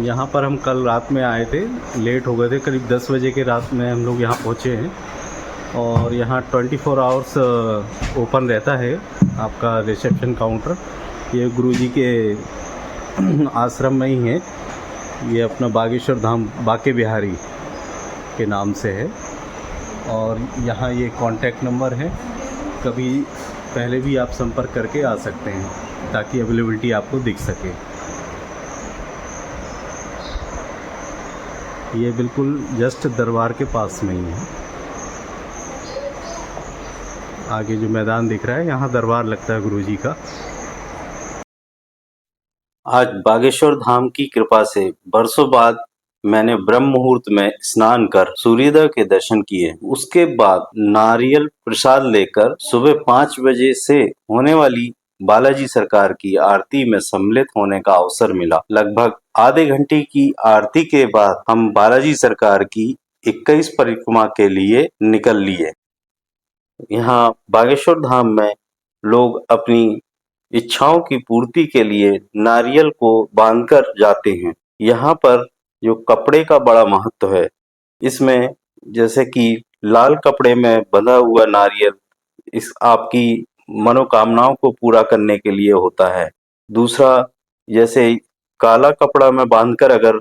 यहाँ पर हम कल रात में आए थे, लेट हो गए थे, करीब 10 बजे के रात में हम लोग यहाँ पहुँचे हैं। और यहाँ 24 आवर्स ओपन रहता है आपका रिसेप्शन काउंटर। ये गुरुजी के आश्रम में ही है। ये अपना बागेश्वर धाम बाके बिहारी के नाम से है। और यहाँ ये कांटेक्ट नंबर है, कभी पहले भी आप संपर्क करके आ सकते हैं ताकि अवेलेबिलिटी आपको दिख सके। ये बिल्कुल जस्ट दरबार के पास में ही है। आगे जो मैदान दिख रहा है, यहाँ दरबार लगता है गुरुजी का। आज बागेश्वर धाम की कृपा से बरसों बाद मैंने ब्रह्म मुहूर्त में स्नान कर सूर्योदय के दर्शन किए। उसके बाद नारियल प्रसाद लेकर सुबह 5 बजे से होने वाली बालाजी सरकार की आरती में सम्मिलित होने का अवसर मिला। लगभग आधे घंटे की आरती के बाद हम बालाजी सरकार की 21 परिक्रमा के लिए निकल लिए। यहाँ बागेश्वर धाम में लोग अपनी इच्छाओं की पूर्ति के लिए नारियल को बांधकर जाते हैं। यहाँ पर जो कपड़े का बड़ा महत्व है, इसमें जैसे कि लाल कपड़े में बंधा हुआ नारियल इस आपकी मनोकामनाओं को पूरा करने के लिए होता है। दूसरा, जैसे काला कपड़ा में बांधकर अगर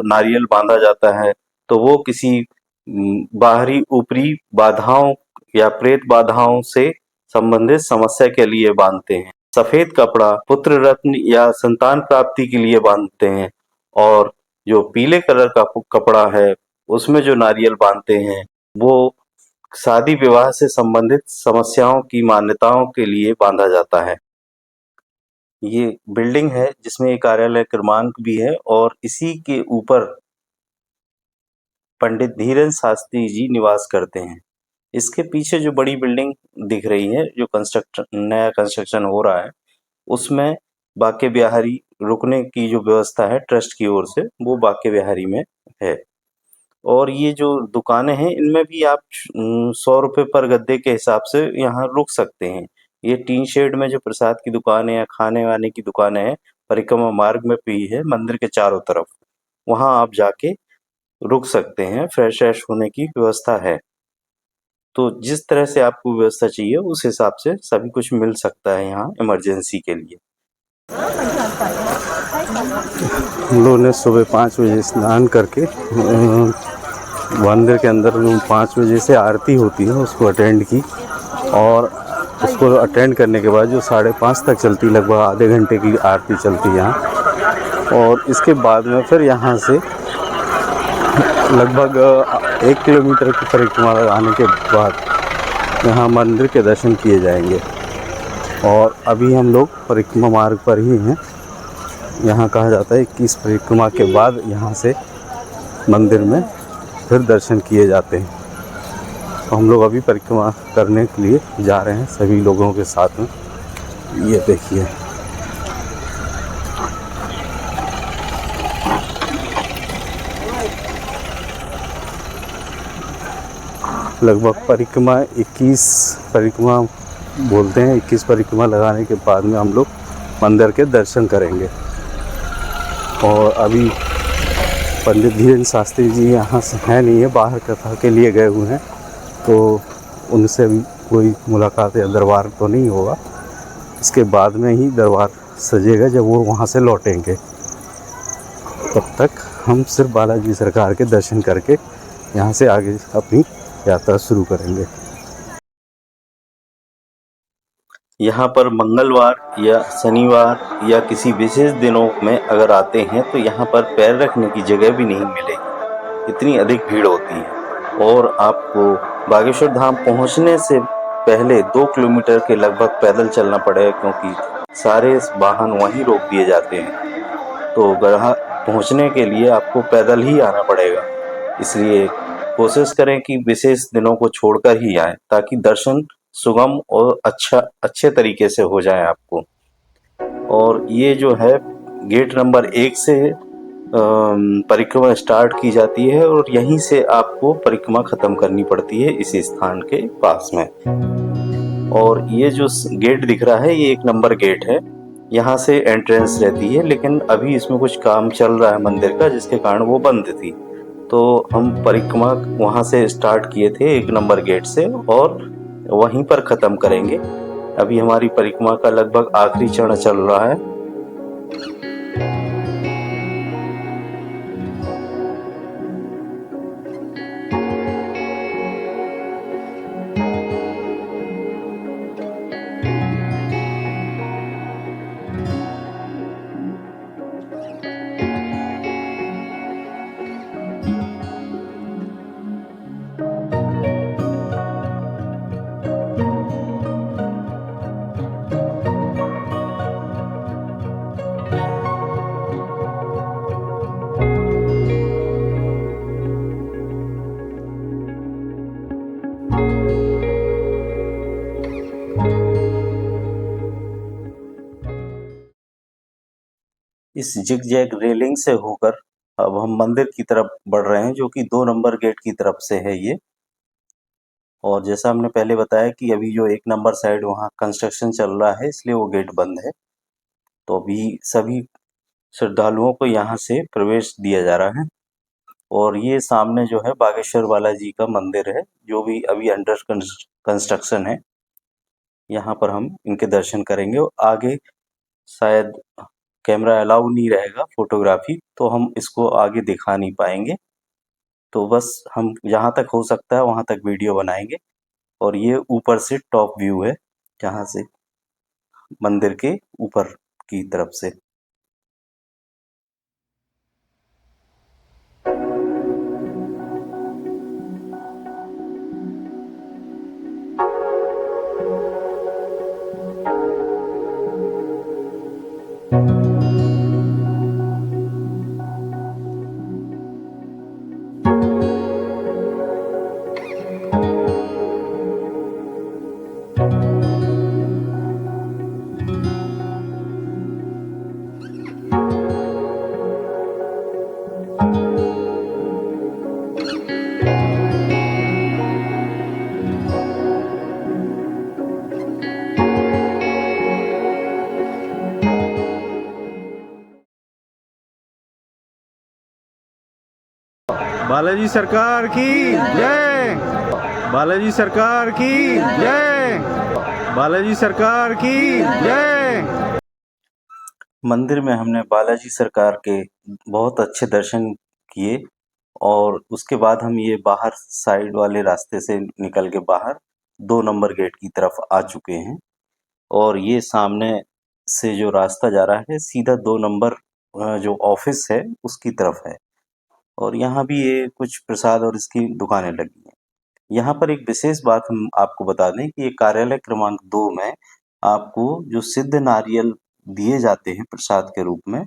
नारियल बांधा जाता है तो वो किसी बाहरी ऊपरी बाधाओं या प्रेत बाधाओं से संबंधित समस्या के लिए बांधते हैं। सफेद कपड़ा पुत्र रत्न या संतान प्राप्ति के लिए बांधते हैं। और जो पीले कलर का कपड़ा है, उसमें जो नारियल बांधते हैं, वो शादी विवाह से संबंधित समस्याओं की मान्यताओं के लिए बांधा जाता है। ये बिल्डिंग है जिसमें एक कार्यालय क्रमांक भी है और इसी के ऊपर पंडित धीरेन्द्र शास्त्री जी निवास करते हैं। इसके पीछे जो बड़ी बिल्डिंग दिख रही है, जो नया कंस्ट्रक्शन हो रहा है, उसमें बाके बिहारी रुकने की जो व्यवस्था है ट्रस्ट की ओर से, वो बाके बिहारी में है। और ये जो दुकानें हैं, इनमें भी आप 100 रुपये पर गद्दे के हिसाब से यहाँ रुक सकते हैं। ये टीन शेड में जो प्रसाद की दुकानें या खाने वाने की दुकानें हैं, परिक्रमा मार्ग में भी है मंदिर के चारों तरफ, वहाँ आप जाके रुक सकते हैं। फ्रेश व्रेश होने की व्यवस्था है। तो जिस तरह से आपको व्यवस्था चाहिए उस हिसाब से सभी कुछ मिल सकता है यहाँ इमरजेंसी के लिए। हम लोगों ने सुबह 5 बजे स्नान करके मंदिर के अंदर 5 बजे से आरती होती है, उसको अटेंड की। और उसको अटेंड करने के बाद जो 5:30 तक चलती, लगभग आधे घंटे की आरती चलती है यहाँ। और इसके बाद में फिर यहाँ से लगभग 1 किलोमीटर की परिक्रमा लगाने के बाद यहाँ मंदिर के दर्शन किए जाएंगे। और अभी हम लोग परिक्रमा मार्ग पर ही हैं। यहाँ कहा जाता है 21 परिक्रमा के बाद यहाँ से मंदिर में फिर दर्शन किए जाते हैं। तो हम लोग अभी परिक्रमा करने के लिए जा रहे हैं सभी लोगों के साथ में। ये देखिए, लगभग परिक्रमा 21 परिक्रमा बोलते हैं। 21 परिक्रमा लगाने के बाद में हम लोग मंदिर के दर्शन करेंगे। और अभी पंडित धीरेन्द्र शास्त्री जी यहाँ से है नहीं है, बाहर कथा के लिए गए हुए हैं, तो उनसे भी कोई मुलाकात या दरबार तो नहीं होगा। इसके बाद में ही दरबार सजेगा जब वो वहाँ से लौटेंगे। तब तक हम सिर्फ बालाजी सरकार के दर्शन करके यहाँ से आगे अपनी यात्रा शुरू करेंगे। यहाँ पर मंगलवार या शनिवार या किसी विशेष दिनों में अगर आते हैं तो यहाँ पर पैर रखने की जगह भी नहीं मिलेगी, इतनी अधिक भीड़ होती है। और आपको बागेश्वर धाम पहुँचने से पहले 2 किलोमीटर के लगभग पैदल चलना पड़ेगा, क्योंकि सारे वाहन वहीं रोक दिए जाते हैं। तो गढ़ा पहुँचने के लिए आपको पैदल ही आना पड़ेगा। इसलिए कोशिश करें कि विशेष दिनों को छोड़कर ही आएँ, ताकि दर्शन सुगम और अच्छे तरीके से हो जाए आपको। और ये जो है गेट नंबर 1 से परिक्रमा स्टार्ट की जाती है और यहीं से आपको परिक्रमा खत्म करनी पड़ती है इस स्थान के पास में। और ये जो गेट दिख रहा है, ये 1 नंबर गेट है। यहाँ से एंट्रेंस रहती है, लेकिन अभी इसमें कुछ काम चल रहा है मंदिर का, जिसके कारण वो बंद थी। तो हम परिक्रमा वहाँ से स्टार्ट किए थे 1 नंबर गेट से, और वहीं पर ख़त्म करेंगे। अभी हमारी परिक्रमा का लगभग आखिरी चरण चल रहा है। इस जिग-जैग रेलिंग से होकर अब हम मंदिर की तरफ बढ़ रहे हैं, जो कि 2 नंबर गेट की तरफ से है ये। और जैसा हमने पहले बताया कि अभी जो 1 नंबर साइड वहाँ कंस्ट्रक्शन चल रहा है, इसलिए वो गेट बंद है। तो अभी सभी श्रद्धालुओं को यहाँ से प्रवेश दिया जा रहा है। और ये सामने जो है बागेश्वर बालाजी का मंदिर है, जो भी अभी अंडर कंस्ट्रक्शन है। यहाँ पर हम इनके दर्शन करेंगे। और आगे शायद कैमरा अलाउ नहीं रहेगा फोटोग्राफी, तो हम इसको आगे दिखा नहीं पाएंगे। तो बस हम जहाँ तक हो सकता है वहाँ तक वीडियो बनाएंगे। और ये ऊपर से टॉप व्यू है, जहाँ से मंदिर के ऊपर की तरफ से। बालाजी सरकार की जय, बालाजी सरकार की जय, बालाजी सरकार की जय। मंदिर में हमने बालाजी सरकार के बहुत अच्छे दर्शन किए। और उसके बाद हम ये बाहर साइड वाले रास्ते से निकल के बाहर 2 नंबर गेट की तरफ आ चुके हैं। और ये सामने से जो रास्ता जा रहा है, सीधा 2 नंबर जो ऑफिस है उसकी तरफ है। और यहाँ भी ये कुछ प्रसाद और इसकी दुकानें लगी हैं। यहाँ पर एक विशेष बात हम आपको बता दें कि ये कार्यालय क्रमांक 2 में आपको जो सिद्ध नारियल दिए जाते हैं प्रसाद के रूप में,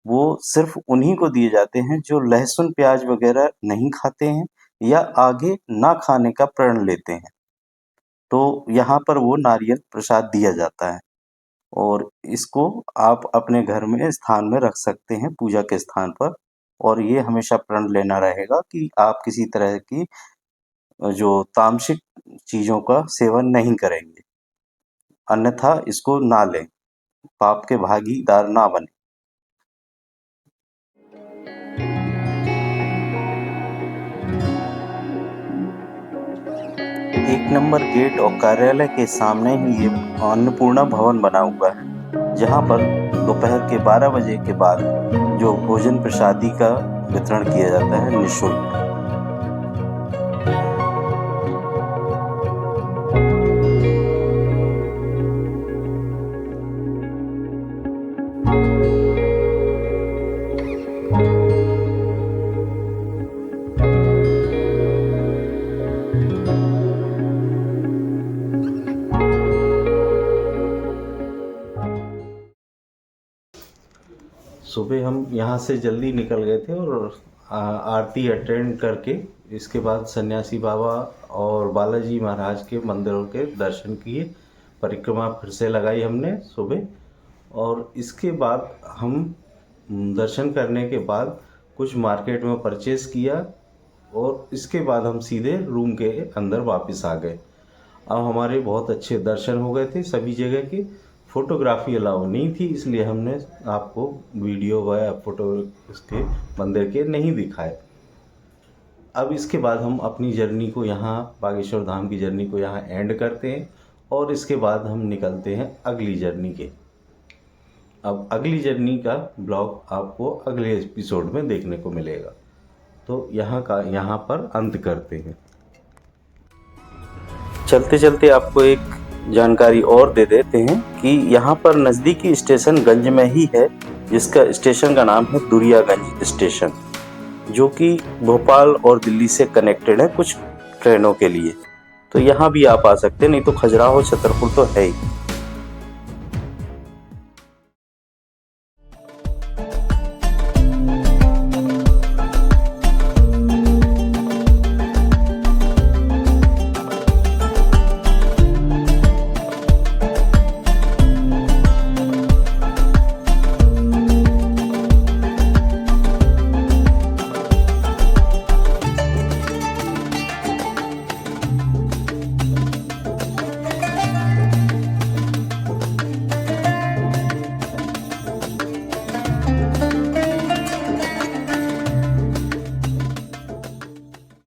वो सिर्फ उन्हीं को दिए जाते हैं जो लहसुन प्याज वगैरह नहीं खाते हैं या आगे ना खाने का प्रण लेते हैं। तो यहाँ पर वो नारियल प्रसाद दिया जाता है। और इसको आप अपने घर में स्थान में रख सकते हैं पूजा के स्थान पर। और ये हमेशा प्रण लेना रहेगा कि आप किसी तरह की जो तामसिक चीज़ों का सेवन नहीं करेंगे, अन्यथा इसको ना लें, पाप के भागीदार ना बने। एक नंबर गेट और कार्यालय के सामने ही ये अन्नपूर्णा भवन बना हुआ है, जहाँ पर दोपहर के 12 बजे के बाद जो भोजन प्रसादी का वितरण किया जाता है निःशुल्क। सुबह हम यहाँ से जल्दी निकल गए थे और आरती अटेंड करके इसके बाद सन्यासी बाबा और बालाजी महाराज के मंदिरों के दर्शन किए। परिक्रमा फिर से लगाई हमने सुबह। और इसके बाद हम दर्शन करने के बाद कुछ मार्केट में परचेज़ किया। और इसके बाद हम सीधे रूम के अंदर वापस आ गए। अब हमारे बहुत अच्छे दर्शन हो गए थे सभी जगह के। फोटोग्राफी अलाउ नहीं थी, इसलिए हमने आपको वीडियो व फोटो इसके मंदिर के नहीं दिखाए। अब इसके बाद हम अपनी जर्नी को यहाँ बागेश्वर धाम की जर्नी को यहाँ एंड करते हैं और इसके बाद हम निकलते हैं अगली जर्नी के। अब अगली जर्नी का ब्लॉग आपको अगले एपिसोड में देखने को मिलेगा। तो यहाँ पर अंत करते हैं। चलते चलते आपको एक जानकारी और दे देते हैं कि यहाँ पर नज़दीकी स्टेशन गंज में ही है, जिसका स्टेशन का नाम है दुरियागंज स्टेशन, जो कि भोपाल और दिल्ली से कनेक्टेड है कुछ ट्रेनों के लिए। तो यहाँ भी आप आ सकते हैं, नहीं तो खजुराहो छतरपुर तो है ही।